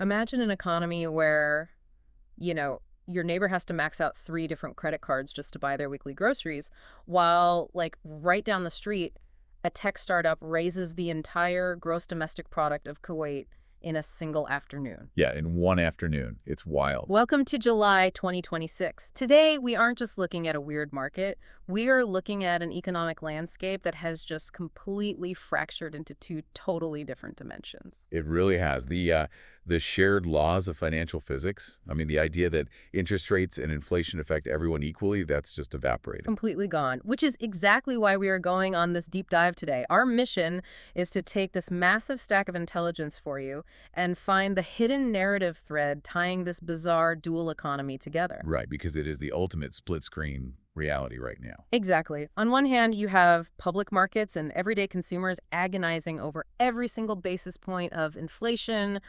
Imagine an economy where, you know, your neighbor has to max out 3 different credit cards just to buy their weekly groceries, while, like, right down the street, a tech startup raises the entire gross domestic product of Kuwait in a single afternoon. Yeah, in one afternoon. It's wild. Welcome to July 2026. Today, we aren't just looking at a weird market. We are looking at an economic landscape that has just completely fractured into two totally different dimensions. It really has. The shared laws of financial physics, I mean, the idea that interest rates and inflation affect everyone equally, that's just evaporated. Completely gone, which is exactly why we are going on this deep dive today. Our mission is to take this massive stack of intelligence for you and find the hidden narrative thread tying this bizarre dual economy together. Right, because it is the ultimate split-screen reality right now. Exactly. On one hand, you have public markets and everyday consumers agonizing over every single basis point of inflation,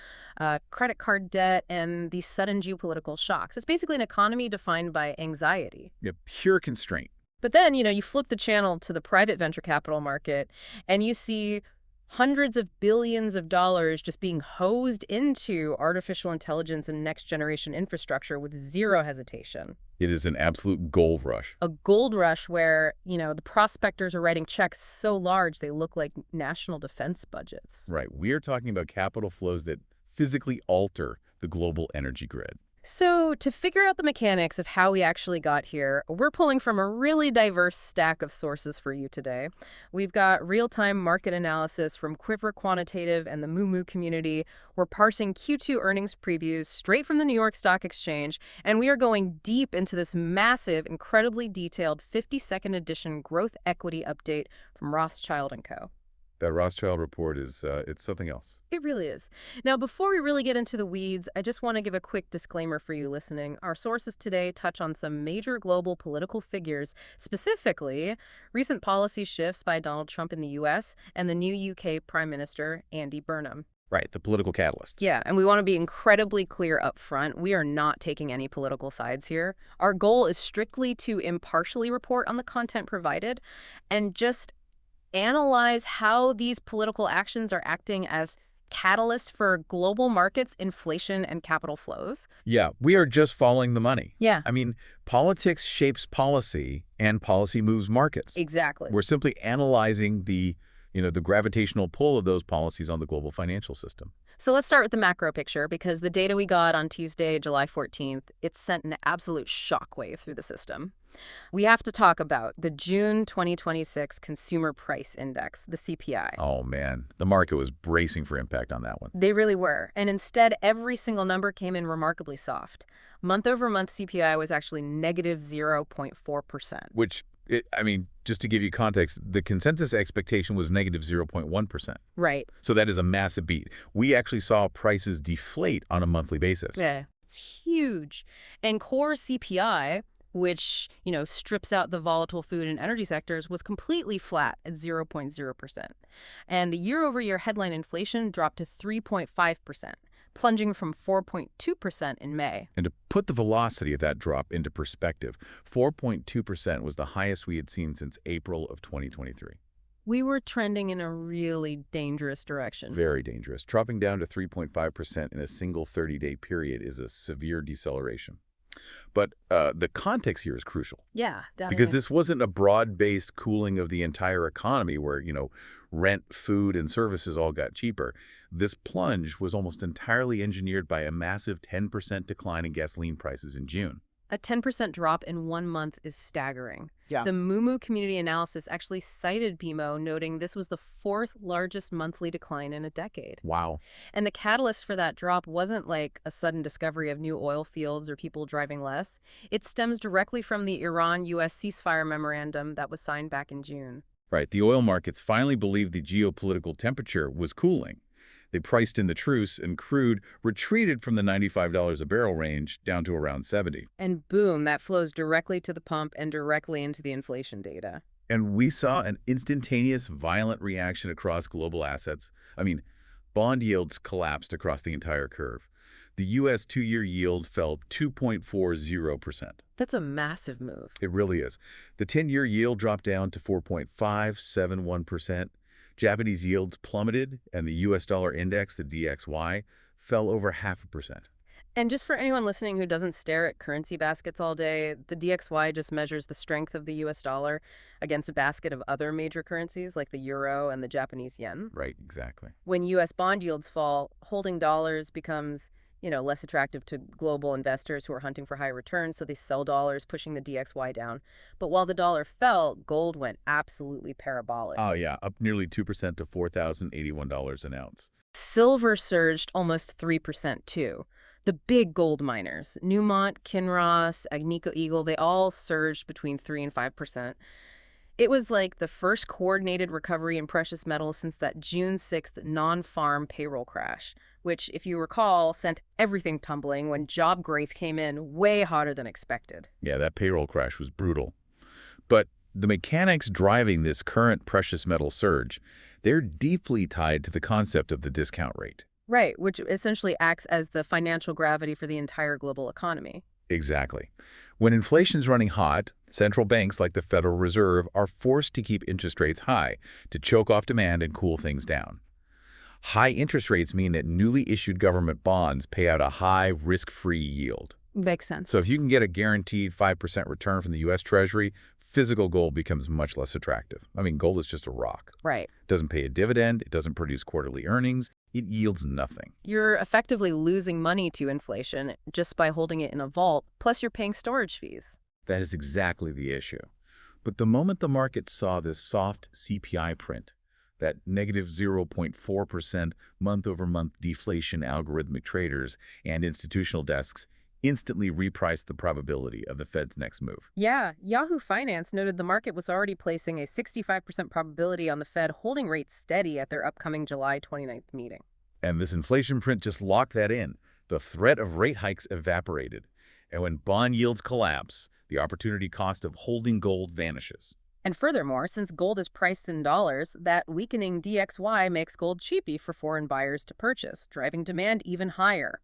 credit card debt, and these sudden geopolitical shocks. It's basically an economy defined by anxiety. Yeah, pure constraint. But then, you flip the channel to the private venture capital market and you see hundreds of billions of dollars just being hosed into artificial intelligence and next generation infrastructure with zero hesitation. It is an absolute gold rush. A gold rush where, the prospectors are writing checks so large they look like national defense budgets. Right, we are talking about capital flows that physically alter the global energy grid. So to figure out the mechanics of how we actually got here, we're pulling from a really diverse stack of sources for you today. We've got real-time market analysis from Quiver Quantitative and the Moo community. We're parsing Q2 earnings previews straight from the New York Stock Exchange, and we are going deep into this massive, incredibly detailed 52nd edition growth equity update from Rothschild & Co. That Rothschild report is, it's something else. It really is. Now, before we really get into the weeds, I just want to give a quick disclaimer for you listening. Our sources today touch on some major global political figures, specifically recent policy shifts by Donald Trump in the U.S. and the new UK Prime Minister, Andy Burnham. Right, the political catalyst. Yeah, and we want to be incredibly clear up front. We are not taking any political sides here. Our goal is strictly to impartially report on the content provided and just analyze how these political actions are acting as catalysts for global markets, inflation, and capital flows. Yeah, we are just following the money. Yeah. I mean, politics shapes policy, and policy moves markets. Exactly. We're simply analyzing the gravitational pull of those policies on the global financial system. So let's start with the macro picture, because the data we got on Tuesday, July 14th, it sent an absolute shockwave through the system. We have to talk about the June 2026 Consumer Price Index, the CPI. Oh, man. The market was bracing for impact on that one. They really were. And instead, every single number came in remarkably soft. Month-over-month CPI was actually negative 0.4%. Which, just to give you context, the consensus expectation was negative 0.1%. Right. So that is a massive beat. We actually saw prices deflate on a monthly basis. Yeah, it's huge. And core CPI, which, strips out the volatile food and energy sectors, was completely flat at 0.0%. And the year-over-year headline inflation dropped to 3.5%, plunging from 4.2% in May. And to put the velocity of that drop into perspective, 4.2% was the highest we had seen since April of 2023. We were trending in a really dangerous direction. Very dangerous. Dropping down to 3.5% in a single 30-day period is a severe deceleration. But the context here is crucial. Yeah, definitely. Because this wasn't a broad-based cooling of the entire economy where, rent, food, and services all got cheaper. This plunge was almost entirely engineered by a massive 10% decline in gasoline prices in June. A 10% drop in 1 month is staggering. Yeah. The Moo community analysis actually cited BMO, noting this was the 4th largest monthly decline in a decade. Wow. And the catalyst for that drop wasn't like a sudden discovery of new oil fields or people driving less. It stems directly from the Iran-U.S. ceasefire memorandum that was signed back in June. Right. The oil markets finally believed the geopolitical temperature was cooling. They priced in the truce, and crude retreated from the $95 a barrel range down to around $70. And boom, that flows directly to the pump and directly into the inflation data. And we saw an instantaneous, violent reaction across global assets. Bond yields collapsed across the entire curve. The U.S. two-year yield fell 2.40%. That's a massive move. It really is. The 10-year yield dropped down to 4.571%. Japanese yields plummeted, and the U.S. dollar index, the DXY, fell over 0.5%. And just for anyone listening who doesn't stare at currency baskets all day, the DXY just measures the strength of the US dollar against a basket of other major currencies like the euro and the Japanese yen. Right, exactly. When US bond yields fall, holding dollars becomes, less attractive to global investors who are hunting for high returns, so they sell dollars, pushing the DXY down. But while the dollar fell, gold went absolutely parabolic. Oh, yeah, up nearly 2% to $4,081 an ounce. Silver surged almost 3% too. The big gold miners, Newmont, Kinross, Agnico Eagle, they all surged between 3 and 5%. It was like the first coordinated recovery in precious metals since that June 6th non-farm payroll crash, which, if you recall, sent everything tumbling when job growth came in way hotter than expected. Yeah, that payroll crash was brutal. But the mechanics driving this current precious metal surge, they're deeply tied to the concept of the discount rate. Right, which essentially acts as the financial gravity for the entire global economy. Exactly. When inflation's running hot, central banks like the Federal Reserve are forced to keep interest rates high to choke off demand and cool things down. High interest rates mean that newly issued government bonds pay out a high, risk-free yield. Makes sense. So if you can get a guaranteed 5% return from the U.S. Treasury, physical gold becomes much less attractive. I mean, gold is just a rock. Right. It doesn't pay a dividend. It doesn't produce quarterly earnings. It yields nothing. You're effectively losing money to inflation just by holding it in a vault, plus you're paying storage fees. That is exactly the issue. But the moment the market saw this soft CPI print, that negative 0.4% month-over-month deflation, algorithmic traders and institutional desks instantly repriced the probability of the Fed's next move. Yeah, Yahoo Finance noted the market was already placing a 65% probability on the Fed holding rates steady at their upcoming July 29th meeting. And this inflation print just locked that in. The threat of rate hikes evaporated. And when bond yields collapse, the opportunity cost of holding gold vanishes. And furthermore, since gold is priced in dollars, that weakening DXY makes gold cheapy for foreign buyers to purchase, driving demand even higher.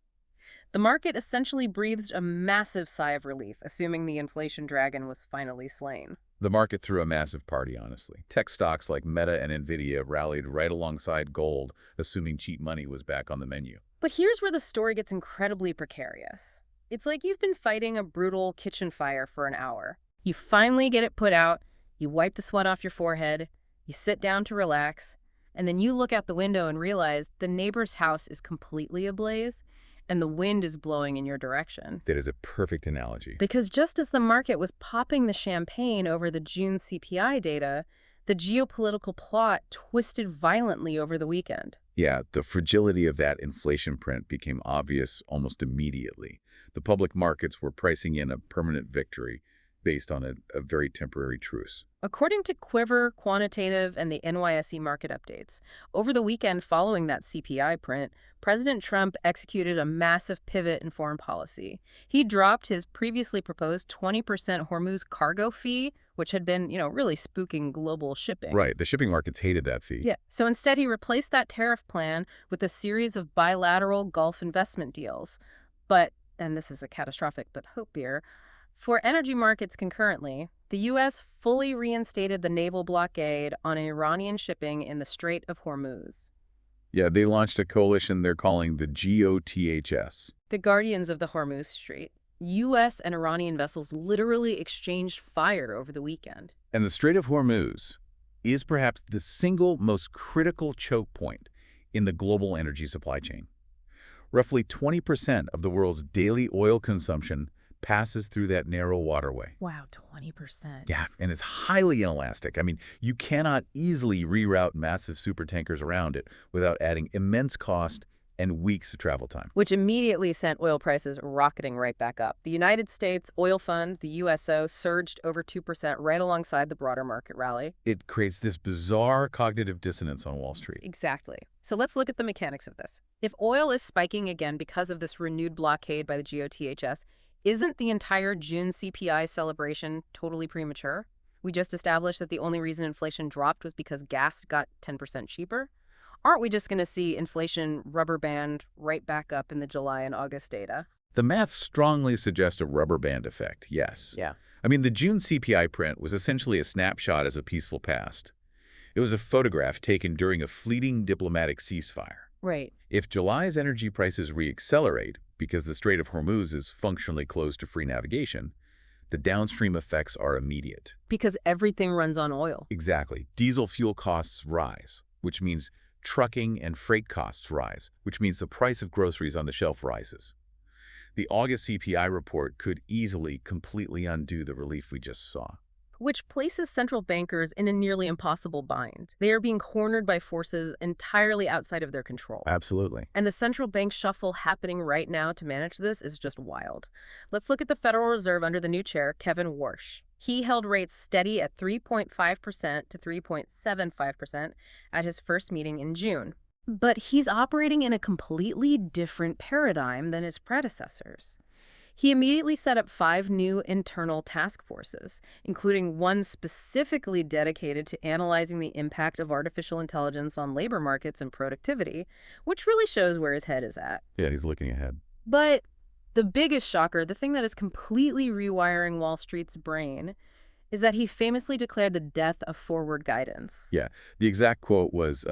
The market essentially breathed a massive sigh of relief, assuming the inflation dragon was finally slain. The market threw a massive party, honestly. Tech stocks like Meta and Nvidia rallied right alongside gold, assuming cheap money was back on the menu. But here's where the story gets incredibly precarious. It's like you've been fighting a brutal kitchen fire for an hour. You finally get it put out, you wipe the sweat off your forehead, you sit down to relax, and then you look out the window and realize the neighbor's house is completely ablaze, and the wind is blowing in your direction. That is a perfect analogy. Because just as the market was popping the champagne over the June CPI data, the geopolitical plot twisted violently over the weekend. Yeah, the fragility of that inflation print became obvious almost immediately. The public markets were pricing in a permanent victory based on a very temporary truce. According to Quiver, Quantitative, and the NYSE market updates, over the weekend following that CPI print, President Trump executed a massive pivot in foreign policy. He dropped his previously proposed 20% Hormuz cargo fee, which had been, really spooking global shipping. Right, the shipping markets hated that fee. Yeah, so instead he replaced that tariff plan with a series of bilateral Gulf investment deals. But, and this is a catastrophic but hopier, for energy markets concurrently, the U.S. fully reinstated the naval blockade on Iranian shipping in the Strait of Hormuz. Yeah, they launched a coalition they're calling the GOTHS. The Guardians of the Hormuz Strait. U.S. and Iranian vessels literally exchanged fire over the weekend. And the Strait of Hormuz is perhaps the single most critical choke point in the global energy supply chain. Roughly 20% of the world's daily oil consumption passes through that narrow waterway. Wow, 20%. Yeah, and it's highly inelastic. I mean, you cannot easily reroute massive supertankers around it without adding immense cost and weeks of travel time. Which immediately sent oil prices rocketing right back up. The United States Oil Fund, the USO, surged over 2% right alongside the broader market rally. It creates this bizarre cognitive dissonance on Wall Street. Exactly. So let's look at the mechanics of this. If oil is spiking again because of this renewed blockade by the GOTHS, isn't the entire June CPI celebration totally premature? We just established that the only reason inflation dropped was because gas got 10% cheaper. Aren't we just going to see inflation rubber band right back up in the July and August data? The math strongly suggests a rubber band effect, yes. Yeah. I mean, the June CPI print was essentially a snapshot as a peaceful past. It was a photograph taken during a fleeting diplomatic ceasefire. Right. If July's energy prices reaccelerate because the Strait of Hormuz is functionally closed to free navigation, the downstream effects are immediate. Because everything runs on oil. Exactly. Diesel fuel costs rise, which means trucking and freight costs rise, which means the price of groceries on the shelf rises. The August CPI report could easily completely undo the relief we just saw. Which places central bankers in a nearly impossible bind. They are being cornered by forces entirely outside of their control. Absolutely. And the central bank shuffle happening right now to manage this is just wild. Let's look at the Federal Reserve under the new chair, Kevin Warsh. He held rates steady at 3.5% to 3.75% at his first meeting in June. But he's operating in a completely different paradigm than his predecessors. He immediately set up 5 new internal task forces, including one specifically dedicated to analyzing the impact of artificial intelligence on labor markets and productivity, which really shows where his head is at. Yeah, he's looking ahead. But the biggest shocker, the thing that is completely rewiring Wall Street's brain, is that he famously declared the death of forward guidance. Yeah, the exact quote was,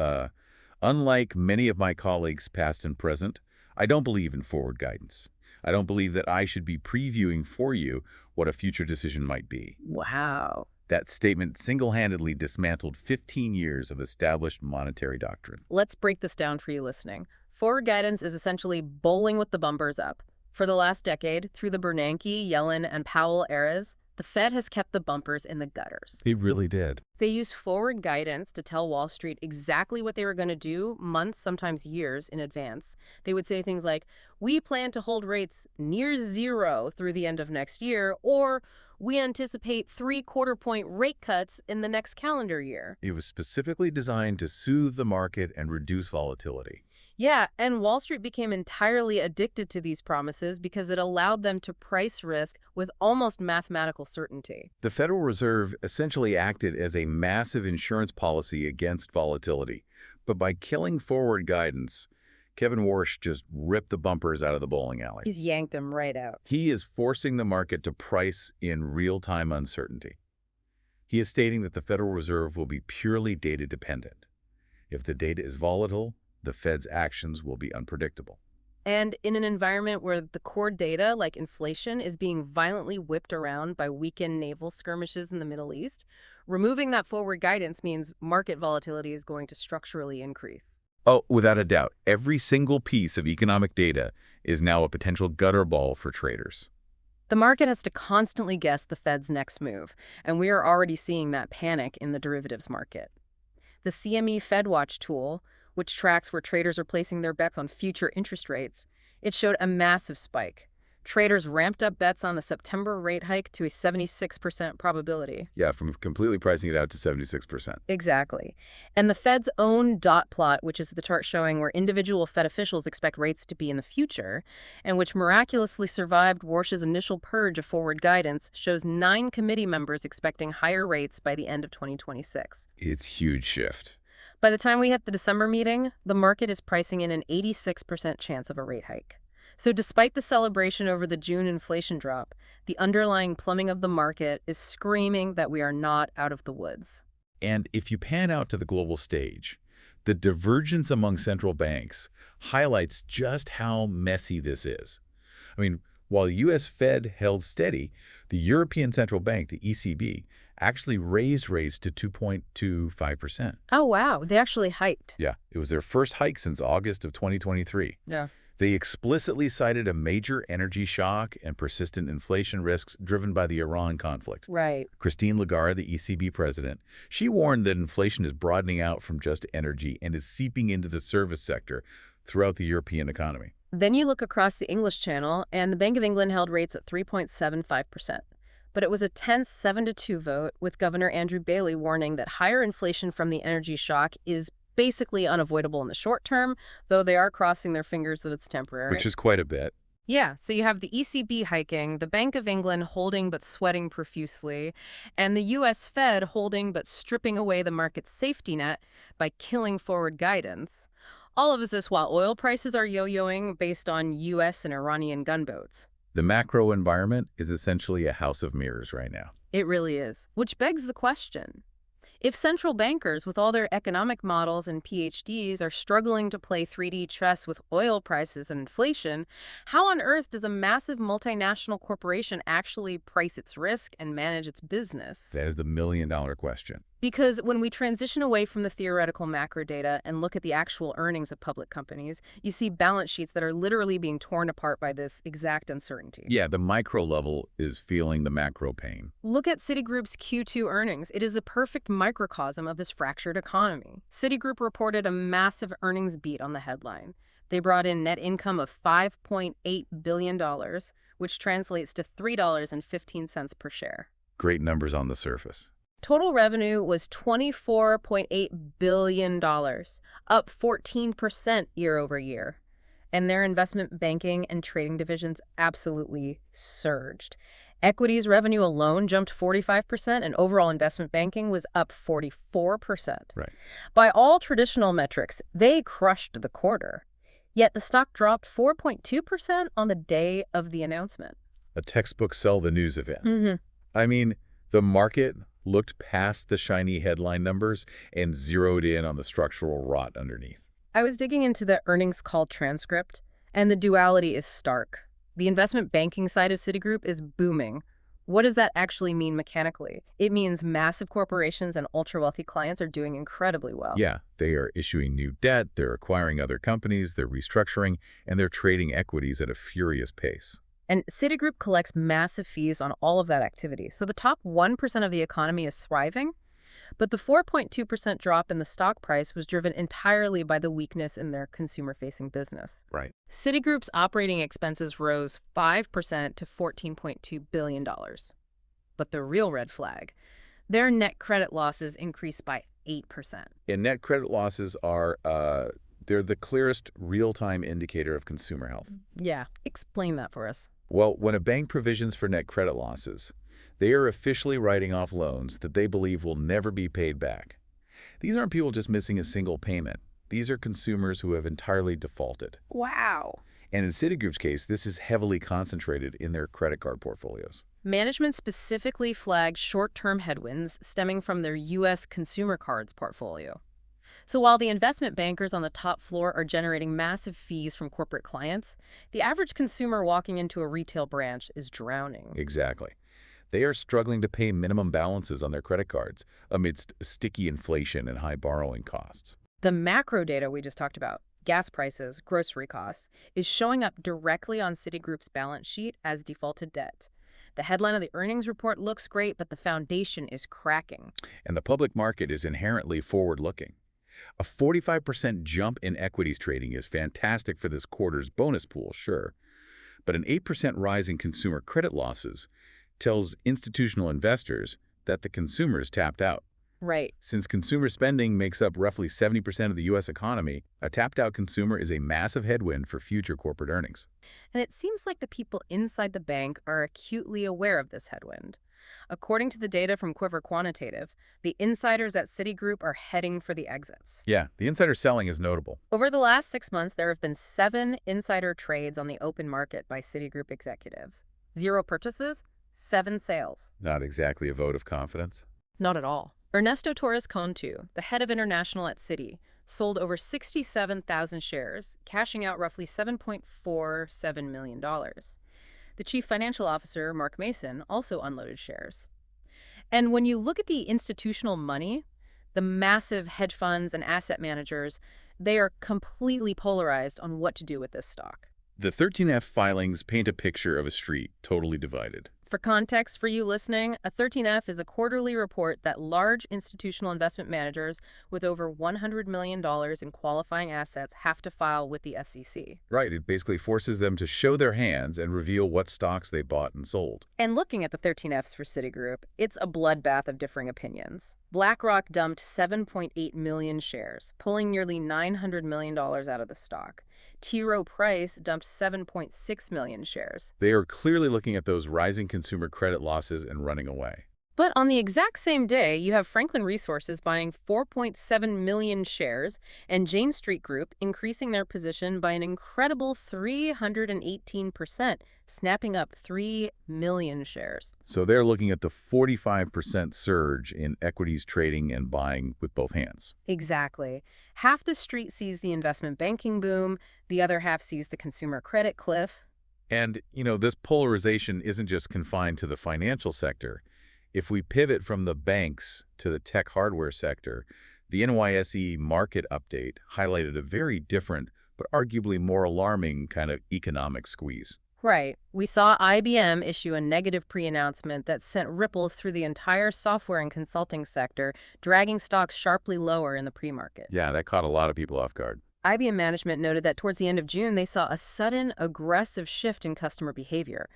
unlike many of my colleagues past and present, I don't believe in forward guidance. I don't believe that I should be previewing for you what a future decision might be. Wow. That statement single-handedly dismantled 15 years of established monetary doctrine. Let's break this down for you listening. Forward guidance is essentially bowling with the bumpers up. For the last decade, through the Bernanke, Yellen, and Powell eras, the Fed has kept the bumpers in the gutters. He really did. They used forward guidance to tell Wall Street exactly what they were going to do months, sometimes years in advance. They would say things like, we plan to hold rates near zero through the end of next year, or we anticipate 3/4-point rate cuts in the next calendar year. It was specifically designed to soothe the market and reduce volatility. Yeah, and Wall Street became entirely addicted to these promises because it allowed them to price risk with almost mathematical certainty. The Federal Reserve essentially acted as a massive insurance policy against volatility. But by killing forward guidance, Kevin Warsh just ripped the bumpers out of the bowling alley. He's yanked them right out. He is forcing the market to price in real-time uncertainty. He is stating that the Federal Reserve will be purely data-dependent. If the data is volatile, the Fed's actions will be unpredictable. And in an environment where the core data, like inflation, is being violently whipped around by weakened naval skirmishes in the Middle East, removing that forward guidance means market volatility is going to structurally increase. Oh, without a doubt, every single piece of economic data is now a potential gutter ball for traders. The market has to constantly guess the Fed's next move, and we are already seeing that panic in the derivatives market. The CME FedWatch tool, which tracks where traders are placing their bets on future interest rates, it showed a massive spike. Traders ramped up bets on the September rate hike to a 76% probability. Yeah, from completely pricing it out to 76%. Exactly. And the Fed's own dot plot, which is the chart showing where individual Fed officials expect rates to be in the future, and which miraculously survived Warsh's initial purge of forward guidance, shows 9 committee members expecting higher rates by the end of 2026. It's a huge shift. By the time we hit the December meeting, the market is pricing in an 86% chance of a rate hike. So despite the celebration over the June inflation drop, the underlying plumbing of the market is screaming that we are not out of the woods. And if you pan out to the global stage, the divergence among central banks highlights just how messy this is. I mean, while the U.S. Fed held steady, the European Central Bank, the ECB, actually raised rates to 2.25%. Oh, wow. They actually hiked. Yeah, it was their first hike since August of 2023. Yeah. They explicitly cited a major energy shock and persistent inflation risks driven by the Iran conflict. Right. Christine Lagarde, the ECB president, she warned that inflation is broadening out from just energy and is seeping into the service sector throughout the European economy. Then you look across the English Channel, and the Bank of England held rates at 3.75%. But it was a tense 7-2 vote, with Governor Andrew Bailey warning that higher inflation from the energy shock is basically unavoidable in the short term, though they are crossing their fingers that it's temporary. Which is quite a bit. Yeah, so you have the ECB hiking, the Bank of England holding but sweating profusely, and the U.S. Fed holding but stripping away the market's safety net by killing forward guidance. All of this while oil prices are yo-yoing based on U.S. and Iranian gunboats. The macro environment is essentially a house of mirrors right now. It really is. Which begs the question, If central bankers with all their economic models and PhDs are struggling to play 3D chess with oil prices and inflation, how on earth does a massive multinational corporation actually price its risk and manage its business? That is the million-dollar question. Because when we transition away from the theoretical macro data and look at the actual earnings of public companies, you see balance sheets that are literally being torn apart by this exact uncertainty. Yeah, the micro level is feeling the macro pain. Look at Citigroup's Q2 earnings. It is the perfect microcosm of this fractured economy. Citigroup reported a massive earnings beat on the headline. They brought in net income of $5.8 billion, which translates to $3.15 per share. Great numbers on the surface. Total revenue was $24.8 billion, up 14% year over year. And their investment banking and trading divisions absolutely surged. Equities revenue alone jumped 45%, and overall investment banking was up 44%. Right. By all traditional metrics, they crushed the quarter. Yet the stock dropped 4.2% on the day of the announcement. A textbook sell the news event. Mm-hmm. I mean, the market looked past the shiny headline numbers and zeroed in on the structural rot underneath. I was digging into the earnings call transcript, and the duality is stark. The investment banking side of Citigroup is booming. What does that actually mean mechanically? It means massive corporations and ultra-wealthy clients are doing incredibly well. Yeah, they are issuing new debt, they're acquiring other companies, they're restructuring, and they're trading equities at a furious pace. And Citigroup collects massive fees on all of that activity. So the top 1% of the economy is thriving, but the 4.2% drop in the stock price was driven entirely by the weakness in their consumer-facing business. Right. Citigroup's operating expenses rose 5% to $14.2 billion. But the real red flag, their net credit losses increased by 8%. And net credit losses are, they're the clearest real-time indicator of consumer health. Yeah, explain that for us. Well, when a bank provisions for net credit losses, they are officially writing off loans that they believe will never be paid back. These aren't people just missing a single payment. These are consumers who have entirely defaulted. Wow. And in Citigroup's case, this is heavily concentrated in their credit card portfolios. Management specifically flagged short-term headwinds stemming from their U.S. consumer cards portfolio. So while the investment bankers on the top floor are generating massive fees from corporate clients, the average consumer walking into a retail branch is drowning. Exactly. They are struggling to pay minimum balances on their credit cards amidst sticky inflation and high borrowing costs. The macro data we just talked about, gas prices, grocery costs, is showing up directly on Citigroup's balance sheet as defaulted debt. The headline of the earnings report looks great, but the foundation is cracking. And the public market is inherently forward-looking. A 45% jump in equities trading is fantastic for this quarter's bonus pool, sure. But an 8% rise in consumer credit losses tells institutional investors that the consumer is tapped out. Right. Since consumer spending makes up roughly 70% of the U.S. economy, a tapped-out consumer is a massive headwind for future corporate earnings. And it seems like the people inside the bank are acutely aware of this headwind. According to the data from Quiver Quantitative, the insiders at Citigroup are heading for the exits. Yeah, the insider selling is notable. Over the last 6 months, there have been 7 insider trades on the open market by Citigroup executives. 0 purchases, 7 sales. Not exactly a vote of confidence. Not at all. Ernesto Torres Contu, the head of international at Citi, sold over 67,000 shares, cashing out roughly $7.47 million. The chief financial officer, Mark Mason, also unloaded shares. And when you look at the institutional money, the massive hedge funds and asset managers, they are completely polarized on what to do with this stock. The 13F filings paint a picture of a street totally divided. For context for you listening, a 13F is a quarterly report that large institutional investment managers with over $100 million in qualifying assets have to file with the SEC. Right, it basically forces them to show their hands and reveal what stocks they bought and sold. And looking at the 13Fs for Citigroup, it's a bloodbath of differing opinions. BlackRock dumped 7.8 million shares, pulling nearly $900 million out of the stock. T. Rowe Price dumped 7.6 million shares. They are clearly looking at those rising consumer credit losses and running away. But on the exact same day, you have Franklin Resources buying 4.7 million shares and Jane Street Group increasing their position by an incredible 318%, snapping up 3 million shares. So they're looking at the 45% surge in equities trading and buying with both hands. Exactly. Half the street sees the investment banking boom, the other half sees the consumer credit cliff. And, this polarization isn't just confined to the financial sector. If we pivot from the banks to the tech hardware sector, the NYSE market update highlighted a very different, but arguably more alarming kind of economic squeeze. Right. We saw IBM issue a negative pre-announcement that sent ripples through the entire software and consulting sector, dragging stocks sharply lower in the pre-market. Yeah, that caught a lot of people off guard. IBM management noted that towards the end of June, they saw a sudden, aggressive shift in customer behavior.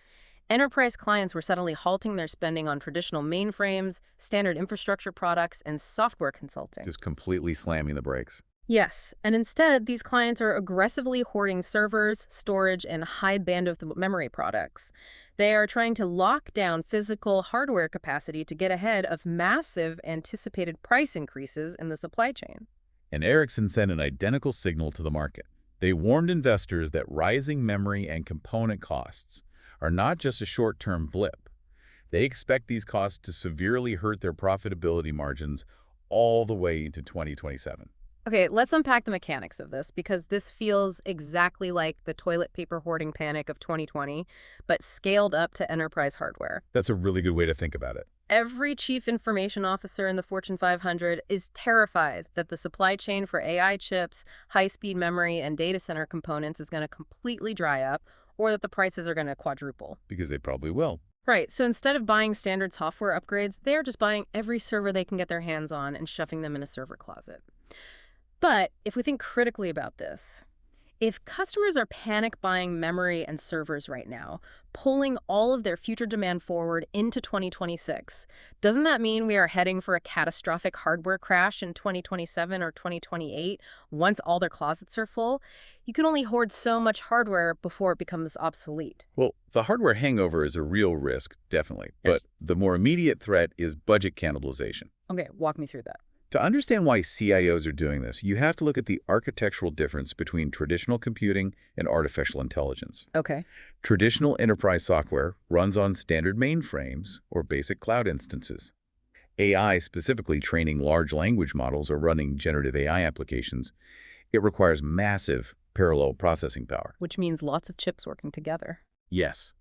Enterprise clients were suddenly halting their spending on traditional mainframes, standard infrastructure products, and software consulting. Just completely slamming the brakes. Yes, and instead, these clients are aggressively hoarding servers, storage, and high bandwidth memory products. They are trying to lock down physical hardware capacity to get ahead of massive anticipated price increases in the supply chain. And Ericsson sent an identical signal to the market. They warned investors that rising memory and component costs are not just a short-term blip. They expect these costs to severely hurt their profitability margins all the way into 2027. Okay, let's unpack the mechanics of this because this feels exactly like the toilet paper hoarding panic of 2020, but scaled up to enterprise hardware. That's a really good way to think about it. Every chief information officer in the Fortune 500 is terrified that the supply chain for AI chips, high-speed memory, and data center components is going to completely dry up, or that the prices are going to quadruple. Because they probably will. Right, so instead of buying standard software upgrades, they're just buying every server they can get their hands on and shoving them in a server closet. But if we think critically about this, if customers are panic buying memory and servers right now, pulling all of their future demand forward into 2026, doesn't that mean we are heading for a catastrophic hardware crash in 2027 or 2028 once all their closets are full? You can only hoard so much hardware before it becomes obsolete. Well, the hardware hangover is a real risk, definitely. Yes. But the more immediate threat is budget cannibalization. Okay, walk me through that. To understand why CIOs are doing this, you have to look at the architectural difference between traditional computing and artificial intelligence. Okay. Traditional enterprise software runs on standard mainframes or basic cloud instances. AI, specifically training large language models or running generative AI applications, it requires massive parallel processing power. Which means lots of chips working together. Yes.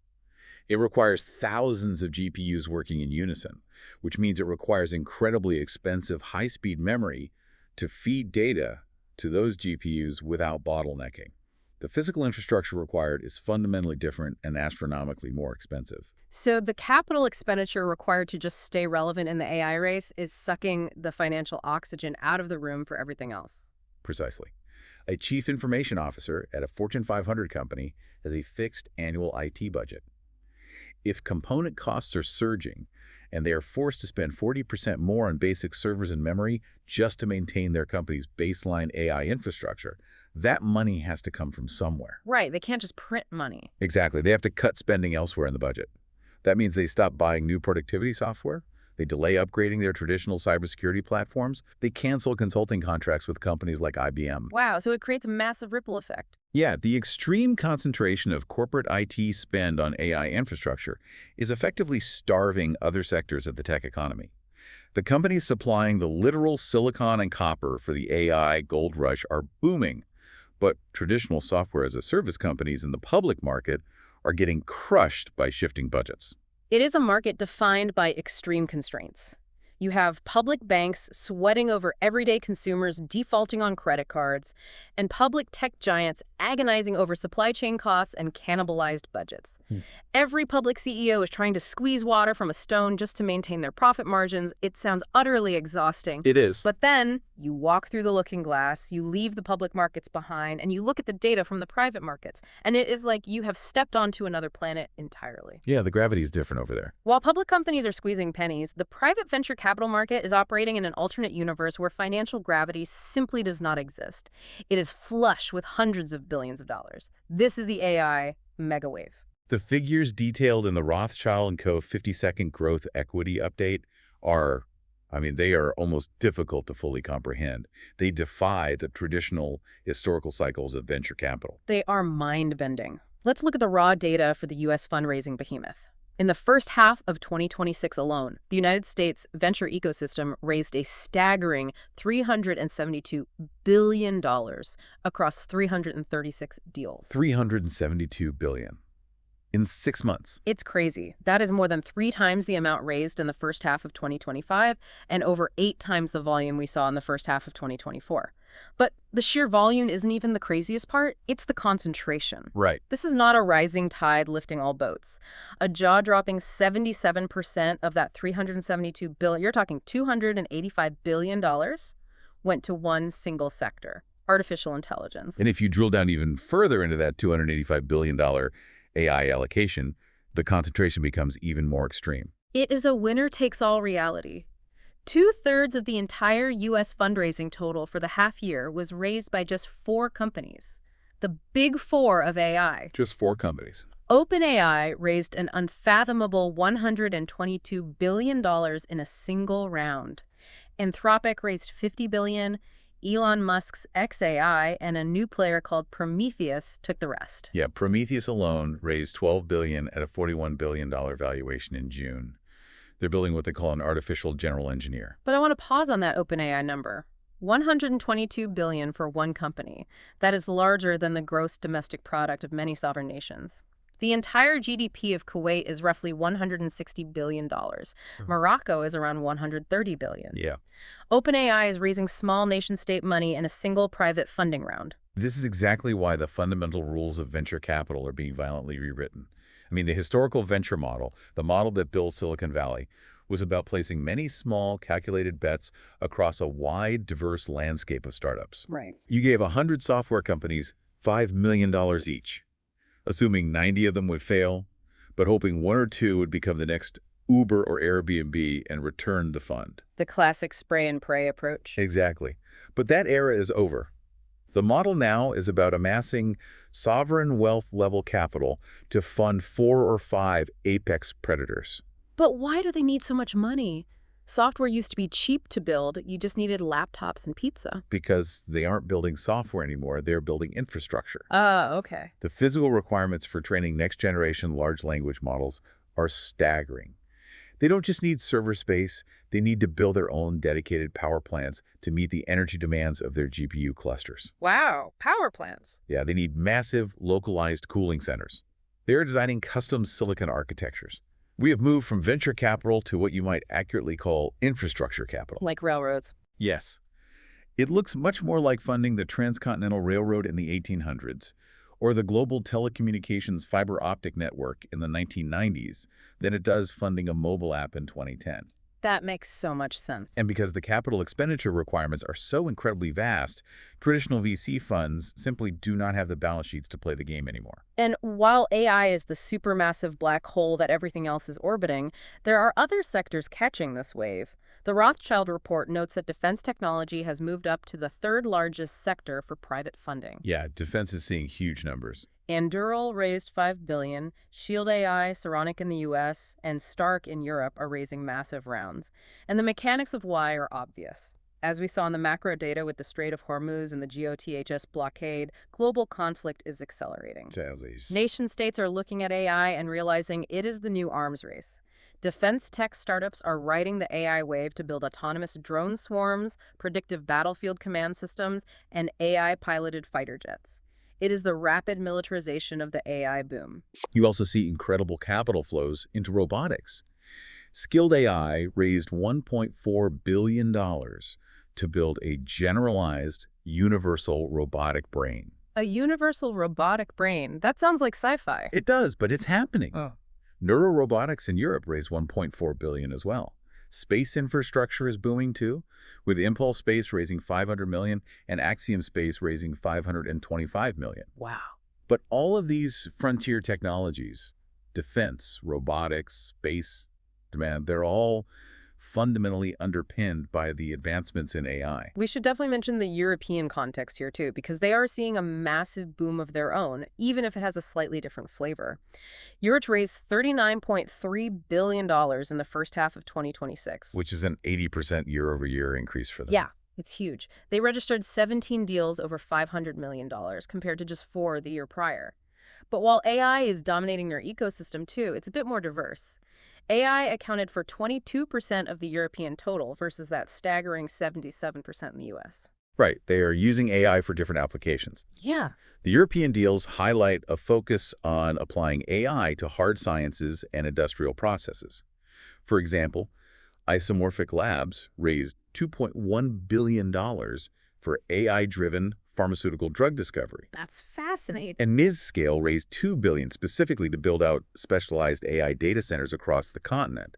It requires thousands of GPUs working in unison, which means it requires incredibly expensive high-speed memory to feed data to those GPUs without bottlenecking. The physical infrastructure required is fundamentally different and astronomically more expensive. So the capital expenditure required to just stay relevant in the AI race is sucking the financial oxygen out of the room for everything else. Precisely. A chief information officer at a Fortune 500 company has a fixed annual IT budget. If component costs are surging and they are forced to spend 40% more on basic servers and memory just to maintain their company's baseline AI infrastructure, that money has to come from somewhere. Right, they can't just print money. Exactly. They have to cut spending elsewhere in the budget. That means they stop buying new productivity software. They delay upgrading their traditional cybersecurity platforms. They cancel consulting contracts with companies like IBM. Wow, so it creates a massive ripple effect. Yeah, the extreme concentration of corporate IT spend on AI infrastructure is effectively starving other sectors of the tech economy. The companies supplying the literal silicon and copper for the AI gold rush are booming, but traditional software as a service companies in the public market are getting crushed by shifting budgets. It is a market defined by extreme constraints. You have public banks sweating over everyday consumers defaulting on credit cards, and public tech giants agonizing over supply chain costs and cannibalized budgets. Every public CEO is trying to squeeze water from a stone just to maintain their profit margins. It sounds utterly exhausting. It is. But then you walk through the looking glass, you leave the public markets behind, and you look at the data from the private markets, and it is like you have stepped onto another planet entirely. Yeah, the gravity is different over there. While public companies are squeezing pennies, the private venture capital market is operating in an alternate universe where financial gravity simply does not exist. It is flush with hundreds of billions of dollars. This is the AI megawave. The figures detailed in the Rothschild & Co. 50-second growth equity update are, I mean, they are almost difficult to fully comprehend. They defy the traditional historical cycles of venture capital. They are mind-bending. Let's look at the raw data for the U.S. fundraising behemoth. In the first half of 2026 alone, the United States venture ecosystem raised a staggering $372 billion across 336 deals. $372 billion in 6 months. It's crazy. That is more than 3 times the amount raised in the first half of 2025 and over 8 times the volume we saw in the first half of 2024. But the sheer volume isn't even the craziest part. It's the concentration. Right. This is not a rising tide lifting all boats. A jaw-dropping 77% of that $372 billion, you're talking $285 billion, went to one single sector, artificial intelligence. And if you drill down even further into that $285 billion AI allocation, the concentration becomes even more extreme. It is a winner-takes-all reality. 2/3 of the entire U.S. fundraising total for the half year was raised by just 4 companies, the big 4 of AI. Just 4 companies. OpenAI raised an unfathomable $122 billion in a single round. Anthropic raised $50 billion. Elon Musk's xAI and a new player called Prometheus took the rest. Yeah, Prometheus alone raised $12 billion at a $41 billion valuation in June. They're building what they call an artificial general engineer. But I want to pause on that OpenAI number. $122 billion for one company. That is larger than the gross domestic product of many sovereign nations. The entire GDP of Kuwait is roughly $160 billion. Morocco is around $130 billion. Yeah. OpenAI is raising small nation-state money in a single private funding round. This is exactly why the fundamental rules of venture capital are being violently rewritten. I mean, the historical venture model, the model that built Silicon Valley, was about placing many small, calculated bets across a wide, diverse landscape of startups. Right. You gave 100 software companies $5 million each, assuming 90 of them would fail, but hoping 1 or 2 would become the next Uber or Airbnb and return the fund. The classic spray and pray approach. Exactly. But that era is over. The model now is about amassing sovereign wealth level capital to fund 4 or 5 apex predators. But why do they need so much money? Software used to be cheap to build. You just needed laptops and pizza. Because they aren't building software anymore, they're building infrastructure. Okay. The physical requirements for training next-generation large language models are staggering. They don't just need server space, they need to build their own dedicated power plants to meet the energy demands of their GPU clusters. Wow, power plants. Yeah, they need massive, localized cooling centers. They're designing custom silicon architectures. We have moved from venture capital to what you might accurately call infrastructure capital. Like railroads. Yes. It looks much more like funding the Transcontinental Railroad in the 1800s or the global telecommunications fiber optic network in the 1990s than it does funding a mobile app in 2010. That makes so much sense. And because the capital expenditure requirements are so incredibly vast, traditional VC funds simply do not have the balance sheets to play the game anymore. And while AI is the supermassive black hole that everything else is orbiting, there are other sectors catching this wave. The Rothschild report notes that defense technology has moved up to the 3rd largest sector for private funding. Yeah, defense is seeing huge numbers. Anduril raised $5 billion, Shield AI, Saronic in the US, and Stark in Europe are raising massive rounds. And the mechanics of why are obvious. As we saw in the macro data with the Strait of Hormuz and the GOTHS blockade, global conflict is accelerating. Nation-states are looking at AI and realizing it is the new arms race. Defense tech startups are riding the AI wave to build autonomous drone swarms, predictive battlefield command systems, and AI-piloted fighter jets. It is the rapid militarization of the AI boom. You also see incredible capital flows into robotics. Skilled AI raised $1.4 billion to build a generalized, universal robotic brain. A universal robotic brain? That sounds like sci-fi. It does, but it's happening. Neurorobotics in Europe raised $1.4 billion as well. Space infrastructure is booming too, with Impulse Space raising $500 million and Axiom Space raising $525 million. Wow. But all of these frontier technologies, defense, robotics, space demand, they're all fundamentally underpinned by the advancements in AI. We should definitely mention the European context here too, because they are seeing a massive boom of their own, even if it has a slightly different flavor. Europe raised $39.3 billion in the first half of 2026. Which is an 80% year-over-year increase for them. Yeah, it's huge. They registered 17 deals over $500 million compared to just 4 the year prior. But while AI is dominating their ecosystem too, it's a bit more diverse. AI accounted for 22% of the European total versus that staggering 77% in the US. Right, they are using AI for different applications. Yeah. The European deals highlight a focus on applying AI to hard sciences and industrial processes. For example, Isomorphic Labs raised $2.1 billion for AI-driven pharmaceutical drug discovery. That's fascinating. And Nizscale raised $2 billion specifically to build out specialized AI data centers across the continent.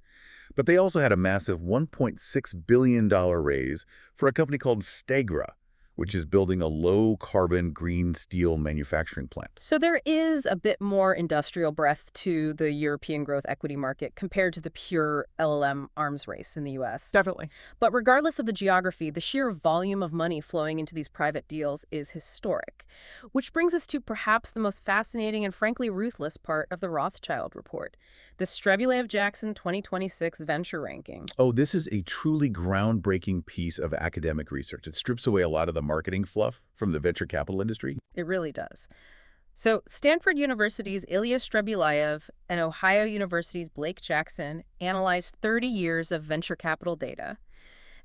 But they also had a massive $1.6 billion raise for a company called Stegra, which is building a low-carbon green steel manufacturing plant. So there is a bit more industrial breadth to the European growth equity market compared to the pure LLM arms race in the US. Definitely. But regardless of the geography, the sheer volume of money flowing into these private deals is historic. Which brings us to perhaps the most fascinating and frankly ruthless part of the Rothschild report, the Strebulev-Jackson 2026 venture ranking. Oh, this is a truly groundbreaking piece of academic research. It strips away a lot of the marketing fluff from the venture capital industry. It really does. So Stanford University's Ilya Strebulev and Ohio University's Blake Jackson analyzed 30 years of venture capital data.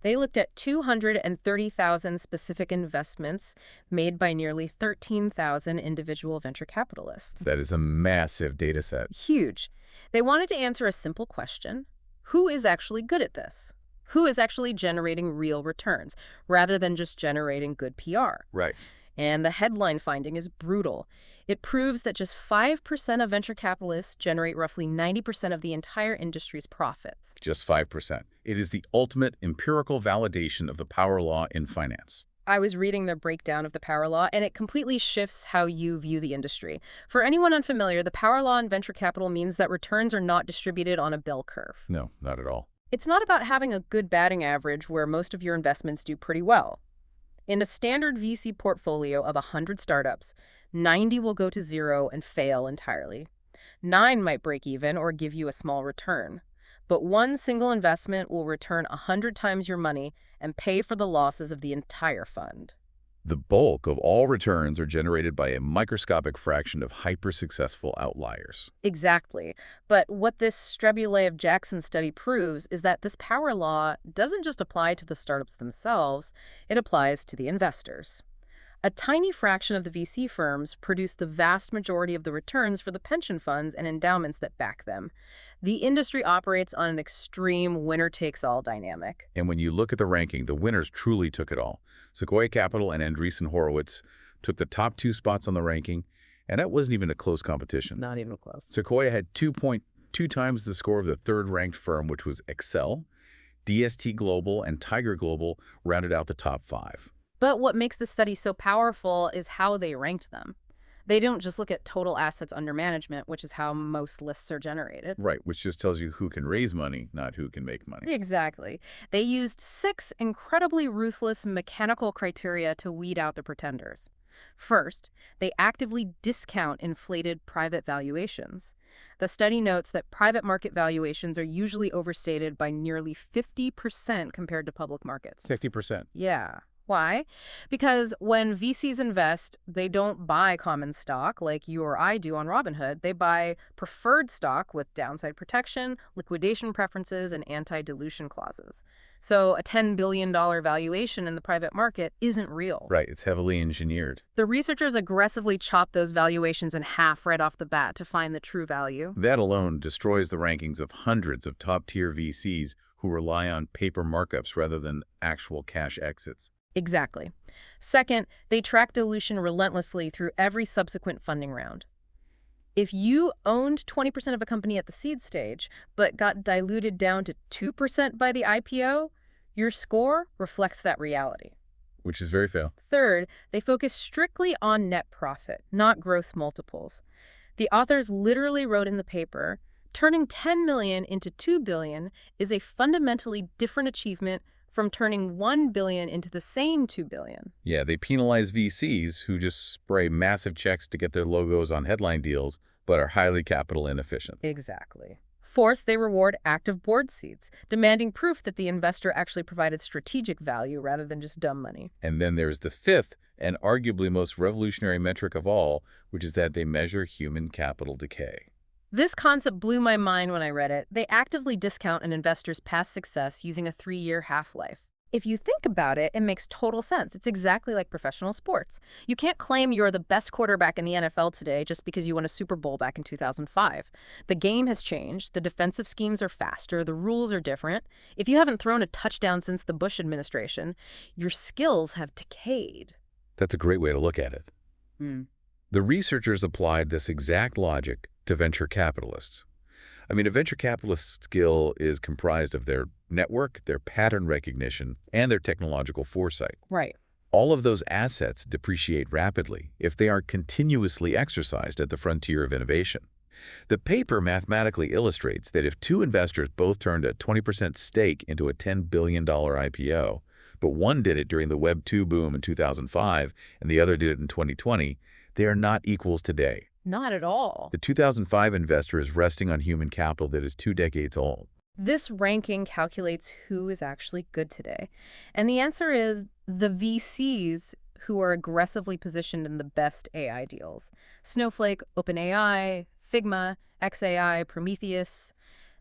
They looked at 230,000 specific investments made by nearly 13,000 individual venture capitalists. That is a massive data set. Huge. They wanted to answer a simple question: who is actually good at this? Who is actually generating real returns, rather than just generating good PR? Right. And the headline finding is brutal. It proves that just 5% of venture capitalists generate roughly 90% of the entire industry's profits. Just 5%. It is the ultimate empirical validation of the power law in finance. I was reading the breakdown of the power law, and it completely shifts how you view the industry. For anyone unfamiliar, the power law in venture capital means that returns are not distributed on a bell curve. No, not at all. It's not about having a good batting average where most of your investments do pretty well. In a standard VC portfolio of 100 startups, 90 will go to zero and fail entirely. 9 might break even or give you a small return. But one single investment will return 100 times your money and pay for the losses of the entire fund. The bulk of all returns are generated by a microscopic fraction of hyper-successful outliers. Exactly. But what this Strebulev-Jackson study proves is that this power law doesn't just apply to the startups themselves, it applies to the investors. A tiny fraction of the VC firms produce the vast majority of the returns for the pension funds and endowments that back them. The industry operates on an extreme winner-takes-all dynamic. And when you look at the ranking, the winners truly took it all. Sequoia Capital and Andreessen Horowitz took the top 2 spots on the ranking, and that wasn't even a close competition. Not even close. Sequoia had 2.2 times the score of the third-ranked firm, which was Excel. DST Global and Tiger Global rounded out the top 5. But what makes this study so powerful is how they ranked them. They don't just look at total assets under management, which is how most lists are generated. Right, which just tells you who can raise money, not who can make money. Exactly. They used 6 incredibly ruthless mechanical criteria to weed out the pretenders. First, they actively discount inflated private valuations. The study notes that private market valuations are usually overstated by nearly 50% compared to public markets. 50%. Yeah. Why? Because when VCs invest, they don't buy common stock like you or I do on Robinhood. They buy preferred stock with downside protection, liquidation preferences, and anti-dilution clauses. So a $10 billion valuation in the private market isn't real. Right, it's heavily engineered. The researchers aggressively chop those valuations in half right off the bat to find the true value. That alone destroys the rankings of hundreds of top-tier VCs who rely on paper markups rather than actual cash exits. Exactly. Second, they track dilution relentlessly through every subsequent funding round. If you owned 20% of a company at the seed stage, but got diluted down to 2% by the IPO, your score reflects that reality. Which is very fair. Third, they focus strictly on net profit, not gross multiples. The authors literally wrote in the paper, Turning 10 million into 2 billion is a fundamentally different achievement from turning 1 billion into the same 2 billion. Yeah, they penalize VCs who just spray massive checks to get their logos on headline deals, but are highly capital inefficient. Exactly. Fourth, they reward active board seats, demanding proof that the investor actually provided strategic value rather than just dumb money. And then there's the fifth and arguably most revolutionary metric of all, which is that they measure human capital decay. This concept blew my mind when I read it. They actively discount an investor's past success using a 3-year half-life. If you think about it, it makes total sense. It's exactly like professional sports. You can't claim you're the best quarterback in the NFL today just because you won a Super Bowl back in 2005. The game has changed. The defensive schemes are faster. The rules are different. If you haven't thrown a touchdown since the Bush administration, your skills have decayed. That's a great way to look at it. Hmm. The researchers applied this exact logic to venture capitalists. I mean, a venture capitalist's skill is comprised of their network, their pattern recognition, and their technological foresight. Right. All of those assets depreciate rapidly if they aren't continuously exercised at the frontier of innovation. The paper mathematically illustrates that if two investors both turned a 20% stake into a $10 billion IPO, but one did it during the Web 2 boom in 2005 and the other did it in 2020, they are not equals today. Not at all. The 2005 investor is resting on human capital that is 2 decades old. This ranking calculates who is actually good today. And the answer is the VCs who are aggressively positioned in the best AI deals. Snowflake, OpenAI, Figma, xAI, Prometheus.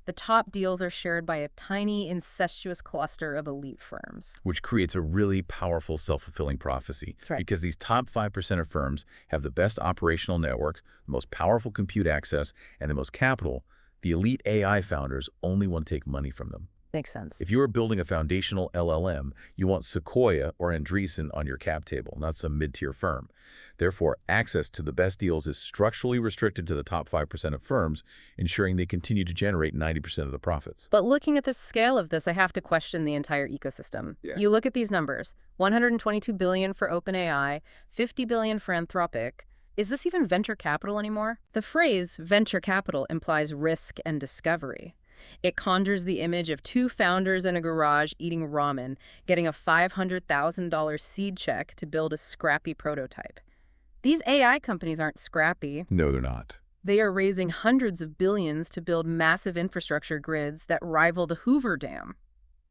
The top deals are shared by a tiny, incestuous cluster of elite firms. Which creates a really powerful self-fulfilling prophecy. That's right. Because these top 5% of firms have the best operational networks, the most powerful compute access, and the most capital. The elite AI founders only want to take money from them. Makes sense. If you are building a foundational LLM, you want Sequoia or Andreessen on your cap table, not some mid-tier firm. Therefore, access to the best deals is structurally restricted to the top 5% of firms, ensuring they continue to generate 90% of the profits. But looking at the scale of this, I have to question the entire ecosystem. Yeah. You look at these numbers, $122 billion for OpenAI, $50 billion for Anthropic. Is this even venture capital anymore? The phrase venture capital implies risk and discovery. It conjures the image of two founders in a garage eating ramen, getting a $500,000 seed check to build a scrappy prototype. These AI companies aren't scrappy. No, they're not. They are raising hundreds of billions to build massive infrastructure grids that rival the Hoover Dam.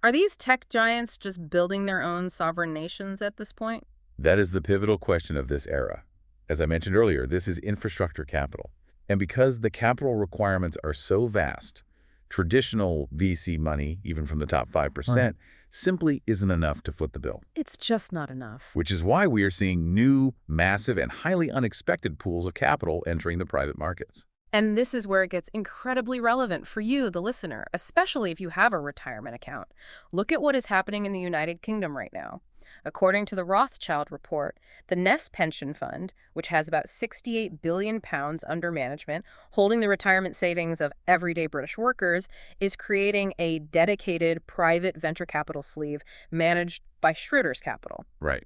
Are these tech giants just building their own sovereign nations at this point? That is the pivotal question of this era. As I mentioned earlier, this is infrastructure capital. And because the capital requirements are so vast, traditional VC money, even from the top 5%, simply isn't enough to foot the bill. It's just not enough. Which is why we are seeing new, massive, and highly unexpected pools of capital entering the private markets. And this is where it gets incredibly relevant for you, the listener, especially if you have a retirement account. Look at what is happening in the United Kingdom right now. According to the Rothschild report, the Nest Pension Fund, which has about £68 billion under management, holding the retirement savings of everyday British workers, is creating a dedicated private venture capital sleeve managed by Schroders Capital. Right.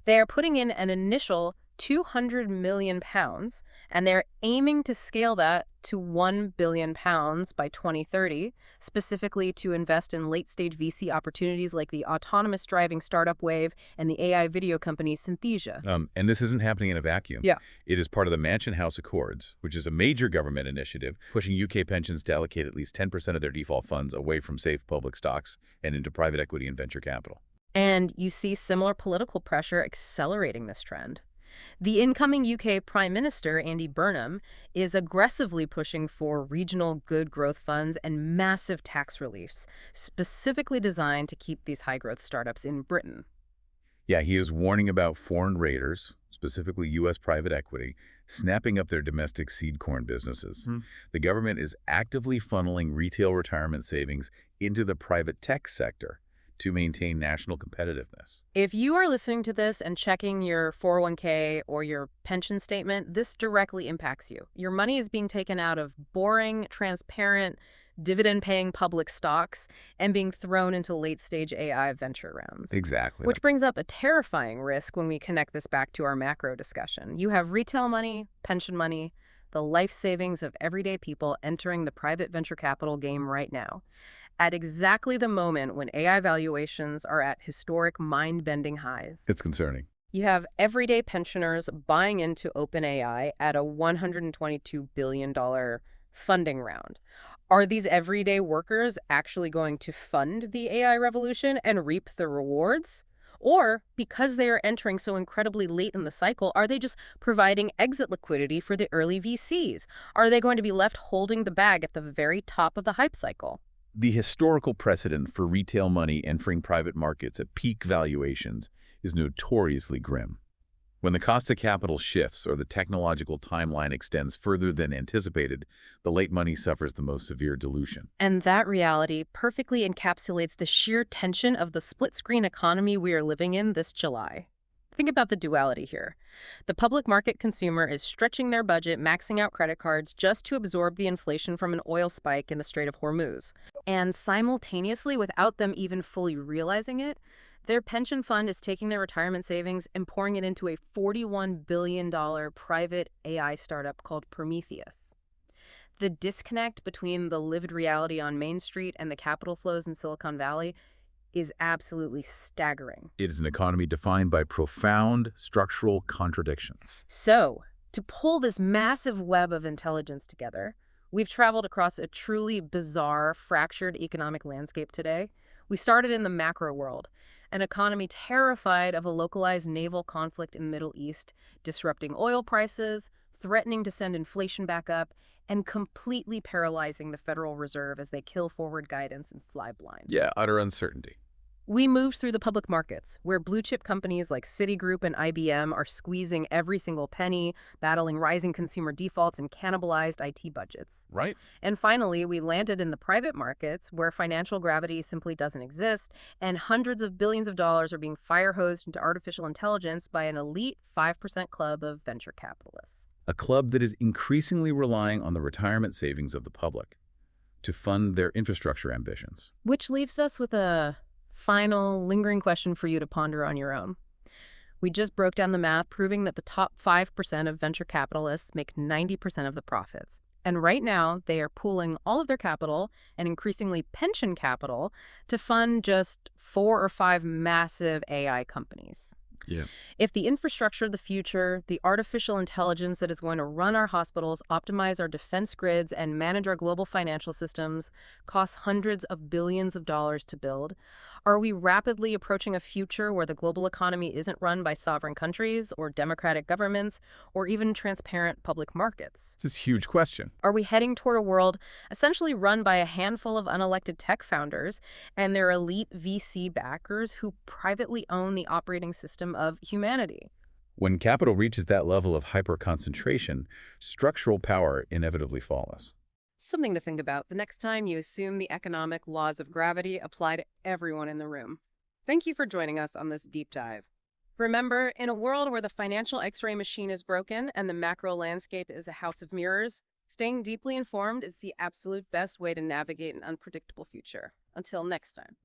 They are putting in an initial £200 million, and they're aiming to scale that to £1 billion by 2030, specifically to invest in late-stage VC opportunities like the autonomous driving startup Wave and the AI video company Synthesia. And this isn't happening in a vacuum. Yeah. It is part of the Mansion House Accords, which is a major government initiative pushing UK pensions to allocate at least 10% of their default funds away from safe public stocks and into private equity and venture capital. And you see similar political pressure accelerating this trend. The incoming UK Prime Minister, Andy Burnham, is aggressively pushing for regional good growth funds and massive tax reliefs, specifically designed to keep these high-growth startups in Britain. Yeah, he is warning about foreign raiders, specifically U.S. private equity, snapping up their domestic seed corn businesses. The government is actively funneling retail retirement savings into the private tech sector to maintain national competitiveness. If you are listening to this and checking your 401k or your pension statement, this directly impacts you. Your money is being taken out of boring, transparent, dividend-paying public stocks and being thrown into late-stage AI venture rounds. Exactly. Which brings up a terrifying risk when we connect this back to our macro discussion. You have retail money, pension money, the life savings of everyday people entering the private venture capital game right now, at exactly the moment when AI valuations are at historic mind-bending highs. It's concerning. You have everyday pensioners buying into OpenAI at a $122 billion funding round. Are these everyday workers actually going to fund the AI revolution and reap the rewards? Or, because they are entering so incredibly late in the cycle, are they just providing exit liquidity for the early VCs? Are they going to be left holding the bag at the very top of the hype cycle? The historical precedent for retail money entering private markets at peak valuations is notoriously grim. When the cost of capital shifts or the technological timeline extends further than anticipated, the late money suffers the most severe dilution. And that reality perfectly encapsulates the sheer tension of the split-screen economy we are living in this July. Think about the duality here. The public market consumer is stretching their budget, maxing out credit cards just to absorb the inflation from an oil spike in the Strait of Hormuz. And simultaneously, without them even fully realizing it, their pension fund is taking their retirement savings and pouring it into a $41 billion private AI startup called Prometheus. The disconnect between the lived reality on Main Street and the capital flows in Silicon Valley is absolutely staggering. It is an economy defined by profound structural contradictions. So, to pull this massive web of intelligence together, we've traveled across a truly bizarre, fractured economic landscape today. We started in the macro world, an economy terrified of a localized naval conflict in the Middle East, disrupting oil prices, threatening to send inflation back up, and completely paralyzing the Federal Reserve as they kill forward guidance and fly blind. Yeah, utter uncertainty. We moved through the public markets, where blue-chip companies like Citigroup and IBM are squeezing every single penny, battling rising consumer defaults and cannibalized IT budgets. Right. And finally, we landed in the private markets, where financial gravity simply doesn't exist, and hundreds of billions of dollars are being fire-hosed into artificial intelligence by an elite 5% club of venture capitalists. A club that is increasingly relying on the retirement savings of the public to fund their infrastructure ambitions. Which leaves us with a final, lingering question for you to ponder on your own. We just broke down the math, proving that the top 5% of venture capitalists make 90% of the profits. And right now, they are pooling all of their capital, and increasingly pension capital, to fund just 4 or 5 massive AI companies. Yeah. If the infrastructure of the future, the artificial intelligence that is going to run our hospitals, optimize our defense grids, and manage our global financial systems costs hundreds of billions of dollars to build, are we rapidly approaching a future where the global economy isn't run by sovereign countries or democratic governments or even transparent public markets? This is a huge question. Are we heading toward a world essentially run by a handful of unelected tech founders and their elite VC backers who privately own the operating system of humanity? When capital reaches that level of hyper-concentration, structural power inevitably follows. Something to think about the next time you assume the economic laws of gravity apply to everyone in the room. Thank you for joining us on this deep dive. Remember, in a world where the financial X-ray machine is broken and the macro landscape is a house of mirrors, staying deeply informed is the absolute best way to navigate an unpredictable future. Until next time.